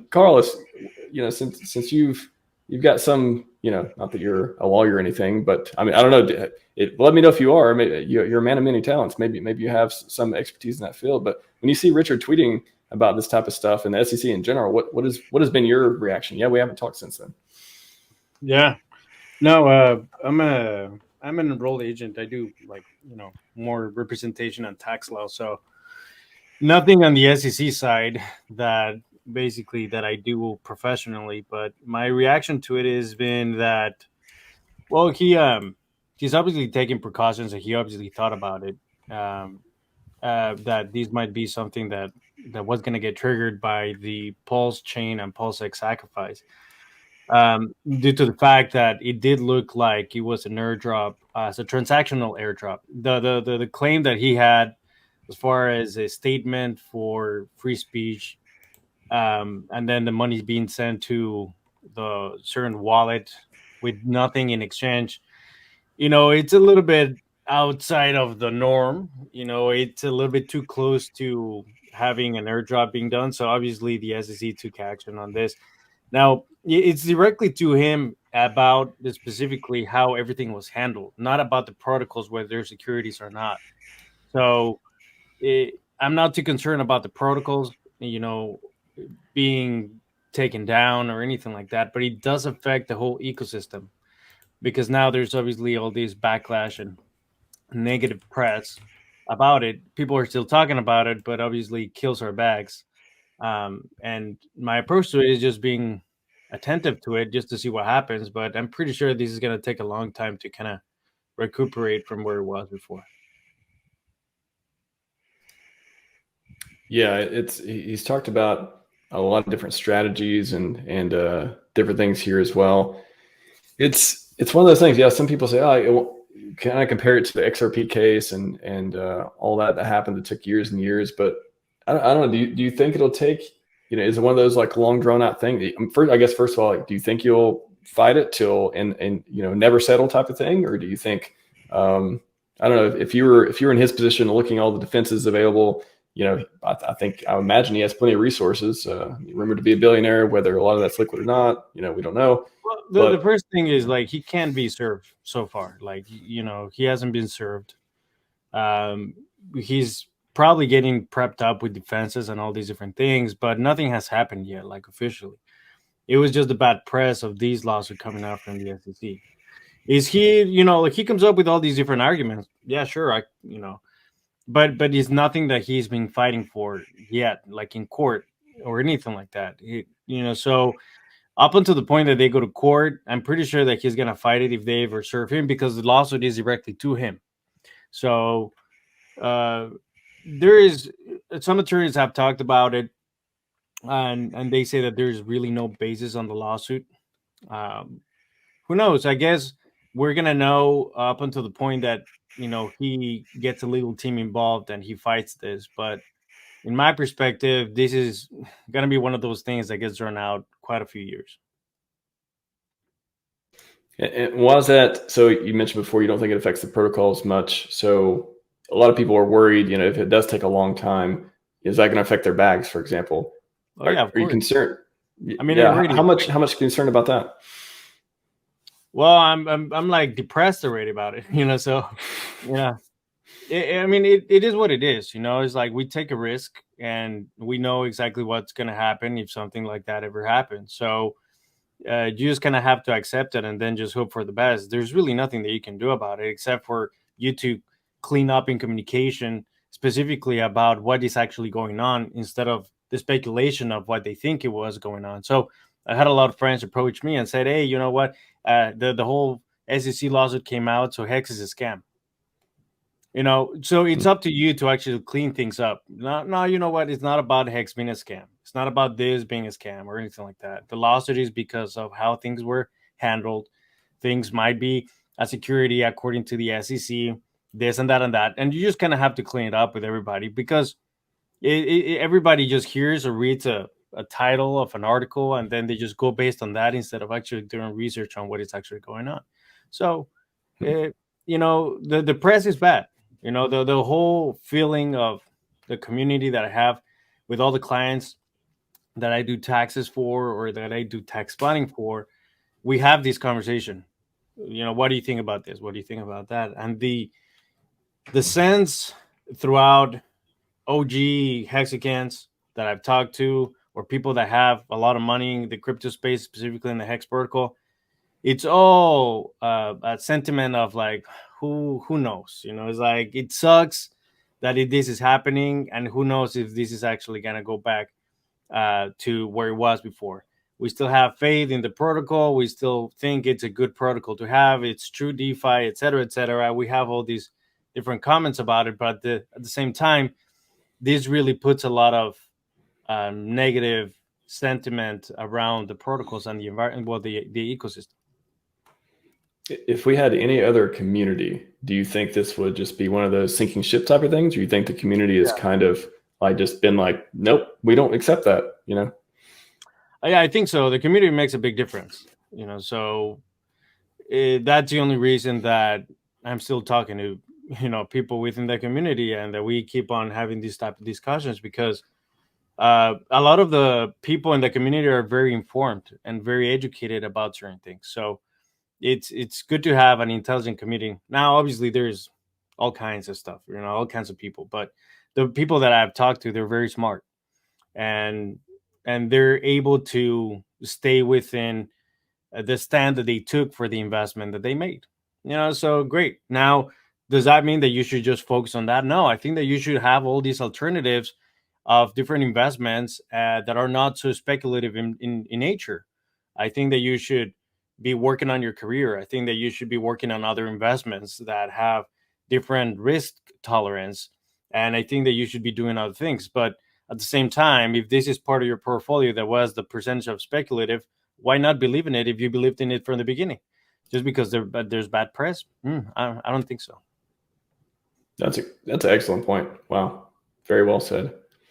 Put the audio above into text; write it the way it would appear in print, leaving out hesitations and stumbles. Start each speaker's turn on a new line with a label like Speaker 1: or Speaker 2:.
Speaker 1: Carlos, since you've got some, not that you're a lawyer or anything, but I mean, I don't know. Let me know if you are. Maybe you're a man of many talents. Maybe you have some expertise in that field. But when you see Richard tweeting about this type of stuff and the SEC in general, what has been your reaction? Yeah, we haven't talked since then.
Speaker 2: Yeah, no, I'm an enrolled agent. I do more representation on tax law. So nothing on the SEC side that I do professionally. But my reaction to it has been that, well, he's obviously taking precautions, and he obviously thought about it. That these might be something that was going to get triggered by the PulseChain and PulseX sacrifice, due to the fact that it did look like it was an airdrop, as a transactional airdrop. The claim that he had, as far as a statement for free speech, and then the money being sent to the certain wallet with nothing in exchange. It's a little bit outside of the norm. It's a little bit too close to having an airdrop being done. So obviously the SEC took action on this. Now it's directly to him about specifically how everything was handled, not about the protocols, whether they're securities or not. So I'm not too concerned about the protocols, being taken down or anything like that, but it does affect the whole ecosystem, because now there's obviously all these backlash and negative press about it. People are still talking about it, but obviously kills our bags. And my approach to it is just being attentive to it, just to see what happens. But I'm pretty sure this is going to take a long time to kind of recuperate from where it was before.
Speaker 1: Yeah, he's talked about a lot of different strategies and different things here as well. It's one of those things. Yeah, some people say, can I compare it to the XRP case and all that happened that took years and years? But I don't know. Do you think it'll take? Is it one of those like long drawn out things? First of all, do you think you'll fight it till and never settle type of thing, or do you think? I don't know, if you were in his position, looking at all the defenses available. I imagine he has plenty of resources. Rumored to be a billionaire. Whether a lot of that's liquid or not, we don't know.
Speaker 2: Well, the first thing is, like, he can't be served so far. Like, he hasn't been served. He's probably getting prepped up with defenses and all these different things, but nothing has happened yet, like officially. It was just the bad press of these lawsuits coming out from the SEC. Is he, like, he comes up with all these different arguments. Yeah, sure, but it's nothing that he's been fighting for yet, like in court or anything like that. So up until the point that they go to court, I'm pretty sure that he's going to fight it if they ever serve him, because the lawsuit is directly to him. So there is, some attorneys have talked about it, and they say that there's really no basis on the lawsuit. Who knows? I guess we're going to know up until the point that, he gets a legal team involved and he fights this. But in my perspective, this is going to be one of those things that gets drawn out quite a few years.
Speaker 1: And why is that? So you mentioned before, you don't think it affects the protocols much. So a lot of people are worried, if it does take a long time, is that going to affect their bags, for example? Are you concerned?
Speaker 2: I mean,
Speaker 1: how much concern about that?
Speaker 2: Well, I'm like depressed already about it, so yeah. It is what it is, It's like we take a risk and we know exactly what's going to happen if something like that ever happens. So you just kind of have to accept it and then just hope for the best. There's really nothing that you can do about it except for you to clean up in communication, specifically about what is actually going on, instead of the speculation of what they think it was going on. So I had a lot of friends approach me and said, hey, you know what? The whole SEC lawsuit came out, so Hex is a scam. So it's up to you to actually clean things up. No, you know what? It's not about Hex being a scam. It's not about this being a scam or anything like that. The lawsuit is because of how things were handled. Things might be a security according to the SEC, this and that and that. And you just kind of have to clean it up with everybody, because everybody just hears or reads a title of an article and then they just go based on that instead of actually doing research on what is actually going on. So, the press is bad. The whole feeling of the community that I have with all the clients, that I do taxes for or that I do tax planning for, we have this conversation. What do you think about this? What do you think about that? And the sense throughout OG hexagons that I've talked to, or people that have a lot of money in the crypto space, specifically in the hex protocol, it's all a sentiment of like, who knows? It's like, it sucks that this is happening, and who knows if this is actually gonna go back to where it was before. We still have faith in the protocol. We still think it's a good protocol to have. It's true DeFi, et cetera, et cetera. We have all these different comments about it, but at the same time, this really puts a lot of negative sentiment around the protocols and the environment, well, the ecosystem.
Speaker 1: If we had any other community, do you think this would just be one of those sinking ship type of things? Or you think the community is kind of like just been like, nope, we don't accept that, Yeah,
Speaker 2: I think so. The community makes a big difference, so that's the only reason that I'm still talking to, people within the community, and that we keep on having these type of discussions, because a lot of the people in the community are very informed and very educated about certain things. So it's good to have an intelligent community. Now, obviously, there's all kinds of stuff, all kinds of people, but the people that I've talked to, they're very smart, and they're able to stay within the stand that they took for the investment that they made. So great. Now, does that mean that you should just focus on that? No, I think that you should have all these alternatives of different investments that are not so speculative in nature. I think that you should be working on your career. I think that you should be working on other investments that have different risk tolerance. And I think that you should be doing other things. But at the same time, if this is part of your portfolio that was the percentage of speculative, why not believe in it if you believed in it from the beginning? Just because there's bad press? I don't think so.
Speaker 1: That's an excellent point. Wow. Very well said.